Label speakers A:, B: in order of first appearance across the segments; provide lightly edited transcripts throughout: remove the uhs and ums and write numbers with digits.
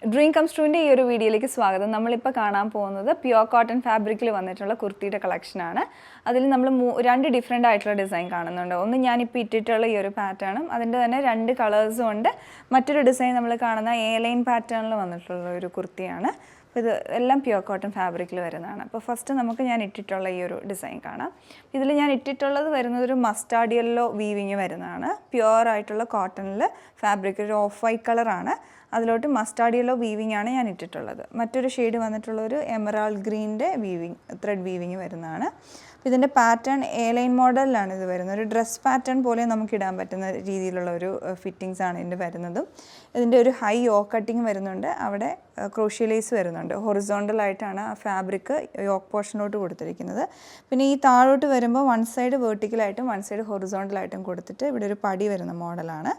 A: Dream comes ട്രൂവിൻ്റെ ഈ ഒരു വീഡിയോയിലേക്ക് സ്വാഗതം. നമ്മളിപ്പോൾ കാണാൻ പോകുന്നത് പ്യുവർ കോട്ടൺ ഫാബ്രിക്കിൽ വന്നിട്ടുള്ള കുർത്തിയുടെ കളക്ഷനാണ്. അതിൽ നമ്മൾ രണ്ട് ഡിഫറെൻ്റ് ആയിട്ടുള്ള ഡിസൈൻ കാണുന്നുണ്ട്. ഒന്ന് ഞാനിപ്പോൾ ഇട്ടിട്ടുള്ള ഈ ഒരു പാറ്റേണും അതിൻ്റെ തന്നെ രണ്ട് കളേഴ്സും ഉണ്ട്. മറ്റൊരു ഡിസൈൻ നമ്മൾ കാണുന്ന എ ലൈൻ പാറ്റേണിൽ വന്നിട്ടുള്ള ഒരു കുർത്തിയാണ്. അപ്പോൾ ഇത് എല്ലാം പ്യുവർ കോട്ടൺ ഫാബ്രിക്കിൽ വരുന്നതാണ്. അപ്പോൾ ഫസ്റ്റ് നമുക്ക് ഞാൻ ഇട്ടിട്ടുള്ള ഈ ഒരു ഡിസൈൻ കാണാം. ഇതിൽ ഞാൻ ഇട്ടിട്ടുള്ളത് വരുന്നത് ഒരു മസ്റ്റാർഡ് യെല്ലോ വീവിങ് വരുന്നതാണ്. പ്യുവർ ആയിട്ടുള്ള കോട്ടണിൽ ഫാബ്രിക് ഒരു ഓഫ് വൈറ്റ് കളറാണ്. അതിലോട്ട് മസ്റ്റാർഡ് യെല്ലോ വീവിങ് ആണ് ഞാൻ ഇട്ടിട്ടുള്ളത്. മറ്റൊരു ഷെയ്ഡ് വന്നിട്ടുള്ള ഒരു എമറാൾഡ് ഗ്രീനിൻ്റെ ത്രെഡ് വീവിങ് വരുന്നതാണ്. ഇതിൻ്റെ പാറ്റേൺ എ ലൈൻ മോഡലിലാണ് ഇത് വരുന്നത്. ഒരു ഡ്രസ് പാറ്റേൺ പോലെ നമുക്ക് ഇടാൻ പറ്റുന്ന രീതിയിലുള്ള ഒരു ഫിറ്റിങ്സ് ആണ് ഇതിൻ്റെ വരുന്നതും. ഇതിൻ്റെ ഒരു ഹൈ യോക്ക് കട്ടിങ് വരുന്നുണ്ട്. അവിടെ ക്രോഷ്യ ലേസ് വരുന്നുണ്ട്. ഹൊറിസോണ്ടലായിട്ടാണ് ആ ഫാബ്രിക് യോക്ക് പോർഷനിലോട്ട് കൊടുത്തിരിക്കുന്നത്. പിന്നെ ഈ താഴോട്ട് വരുമ്പോൾ വൺ സൈഡ് വെർട്ടിക്കലായിട്ടും വൺ സൈഡ് ഹൊറിസോണ്ടലായിട്ടും കൊടുത്തിട്ട് ഇവിടെ ഒരു പടി വരുന്ന മോഡലാണ്.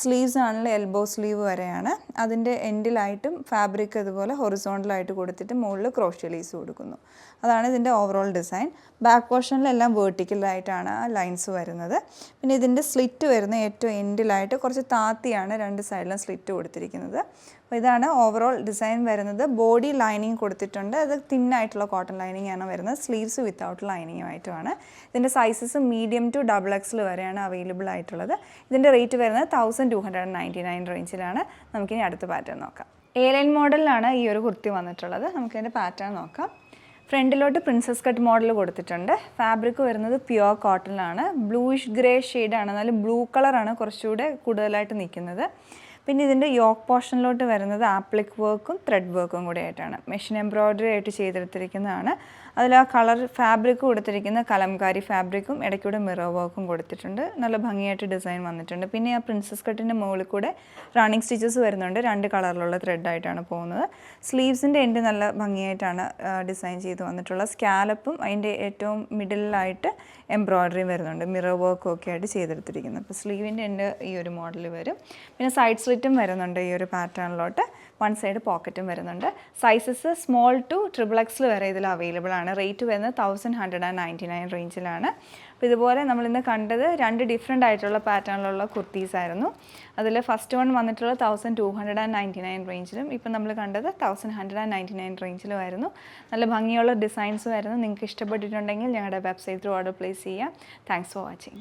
A: സ്ലീവ്സ് ആണെങ്കിൽ എൽബോ സ്ലീവ് വരെയാണ്. അതിൻ്റെ എൻഡിലായിട്ടും ഫാബ്രിക് ഇതുപോലെ ഹൊറിസോണ്ടലായിട്ട് കൊടുത്തിട്ട് മുകളിൽ ക്രോഷ്യ ലേസ് കൊടുക്കുന്നു. അതാണ് ഇതിൻ്റെ ഓവറോൾ ഡിസൈൻ. ബാക്ക് പോർഷനിലെല്ലാം വെർട്ടിക്കലായിട്ടാണ് ആ ലൈൻസ് വരുന്നത്. പിന്നെ ഇതിൻ്റെ സ്ലിറ്റ് വരുന്ന ഏറ്റവും എൻഡിലായിട്ട് കുറച്ച് താത്തിയാണ് രണ്ട് സൈഡിലും സ്ലിറ്റ് കൊടുത്തിരിക്കുന്നത്. അപ്പോൾ ഇതാണ് ഓവറോൾ ഡിസൈൻ വരുന്നത്. ബോഡി ലൈനിങ് കൊടുത്തിട്ടുണ്ട്. അത് തിന്നായിട്ടുള്ള കോട്ടൺ ലൈനിങ് ആണ് വരുന്നത്. സ്ലീവ്സ് വിത്തൗട്ട് ലൈനിങ്ങുമായിട്ടുമാണ്. ഇതിൻ്റെ സൈസസ് മീഡിയം ടു XXL വരെയാണ് അവൈലബിൾ ആയിട്ടുള്ളത്. ഇതിൻ്റെ റേറ്റ് വരുന്നത് 1299 റേഞ്ചിലാണ്. നമുക്കിനി അടുത്ത പാറ്റേൺ നോക്കാം. എ ലൈൻ മോഡലിലാണ് ഈ ഒരു കുർത്തി വന്നിട്ടുള്ളത്. നമുക്കിതിൻ്റെ പാറ്റേൺ നോക്കാം. ഫ്രണ്ടിലോട്ട് പ്രിൻസസ് കട്ട് മോഡൽ കൊടുത്തിട്ടുണ്ട്. ഫാബ്രിക് വരുന്നത് പ്യുവർ കോട്ടണിലാണ്. ബ്ലൂയിഷ് ഗ്രേ ഷെയ്ഡാണ്. എന്നാലും ബ്ലൂ കളറാണ് കുറച്ചുകൂടെ കൂടുതലായിട്ട് നിൽക്കുന്നത്. പിന്നെ ഇതിൻ്റെ യോക്ക് പോർഷനിലോട്ട് വരുന്നത് ആപ്ലിക് വർക്കും ത്രെഡ് വർക്കും കൂടി ആയിട്ടാണ്. മെഷീൻ എംബ്രോയ്ഡറി ആയിട്ട് ചെയ്തെടുത്തിരിക്കുന്നതാണ്. അതിൽ ആ കളർ ഫാബ്രിക് കൊടുത്തിരിക്കുന്ന കലംകാരി ഫാബ്രിക്കും ഇടയ്ക്കൂടെ മിറർ വർക്കും കൊടുത്തിട്ടുണ്ട്. നല്ല ഭംഗിയായിട്ട് ഡിസൈൻ വന്നിട്ടുണ്ട്. പിന്നെ ആ പ്രിൻസസ് കട്ടിൻ്റെ മുകളിൽ കൂടെ റണ്ണിങ് സ്റ്റിച്ചസ് വരുന്നുണ്ട്. രണ്ട് കളറിലുള്ള ത്രെഡായിട്ടാണ് പോകുന്നത്. സ്ലീവ്സിൻ്റെ എൻഡ് നല്ല ഭംഗിയായിട്ടാണ് ഡിസൈൻ ചെയ്ത് വന്നിട്ടുള്ളത്. സ്കാലപ്പും അതിൻ്റെ ഏറ്റവും മിഡിലായിട്ട് എംബ്രോയ്ഡറിയും വരുന്നുണ്ട്. മിറർ വർക്കും ഒക്കെ ആയിട്ട് ചെയ്തെടുത്തിരിക്കുന്നത്. അപ്പോൾ സ്ലീവിൻ്റെ എൻഡ് ഈ ഒരു മോഡൽ വരും. പിന്നെ സൈഡ് സ്ലിറ്റും വരുന്നുണ്ട് ഈ ഒരു പാറ്റേണിലോട്ട്. വൺ സൈഡ് പോക്കറ്റും വരുന്നുണ്ട്. സൈസസ് സ്മോൾ ടു XXL വരെ ഇതിൽ അവൈലബിൾ ആണ്. റേറ്റ് വരുന്നത് 1199 റേഞ്ചിലാണ്. അപ്പോൾ ഇതുപോലെ നമ്മളിന്ന് കണ്ടത് രണ്ട് ഡിഫറെൻ്റ് ആയിട്ടുള്ള പാറ്റേണിലുള്ള കുർത്തീസ് ആയിരുന്നു. അതിൽ ഫസ്റ്റ് വൺ വന്നിട്ടുള്ളത് 1299 റേഞ്ചിലും ഇപ്പം നമ്മൾ കണ്ടത് 1199 റേഞ്ചിലും ആയിരുന്നു. നല്ല ഭംഗിയുള്ള ഡിസൈൻസ് ആയിരുന്നു. നിങ്ങൾക്ക് ഇഷ്ടപ്പെട്ടിട്ടുണ്ടെങ്കിൽ ഞങ്ങളുടെ വെബ്സൈറ്റ് ത്രൂ ഓർഡർ പ്ലേസ് ചെയ്യാം. Thanks for watching.